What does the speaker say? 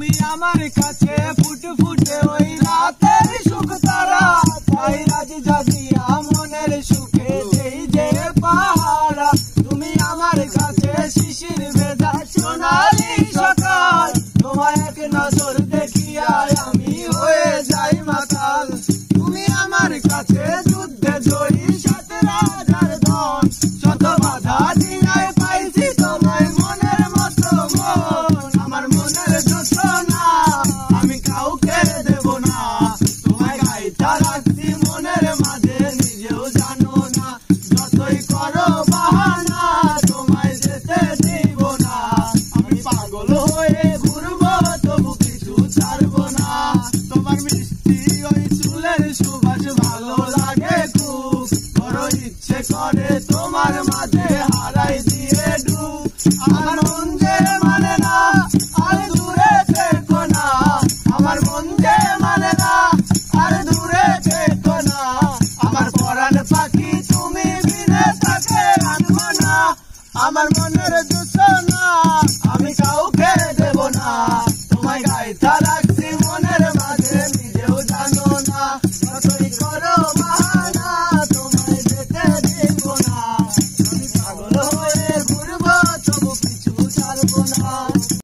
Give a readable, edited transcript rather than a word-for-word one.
তুমি আমার কাছে ফুটে ফুটে ওই রাতের সুখ তারা, তাই রাজি জাগিয়া মনের সুখে দেই যে পাহারা। তুমি আমার কাছে শিশির ভেজা সোনালি সকাল, তোমায় এক নজর দেখিয়া আমি হয়ে যাই মাতাল। তুমি আমার কাছে যুদ্ধে জয়ী সাত রাজার ধন, শত বাধা দিনায় পাইছি তোমায় মনের মতো মন। আমার মনের যন্ত্রণা আমি কাউকে দেব না, তোমায় গাইতা রাখছি মনের মাঝে নিজেও জানো না। যতই করো বাহানা তোমায় যেতে দিব না, আমি পাগল হয়ে ঘুরবো তবু কিছু ছাড়বো না। তোমার মিষ্টি ওই চুলের সুবাস ভালো লাগে খুব, বড় ইচ্ছে করে তোমার মাঝে হারাই দিয়ে ডুব। আমার মন যে মানে না আর দূরে থেকো না, আমার মন যে মানে না আর দূরে থেকো না। আমার পরাণ পাখি তুমি বিনে তাকে আনবো না, আমার মনের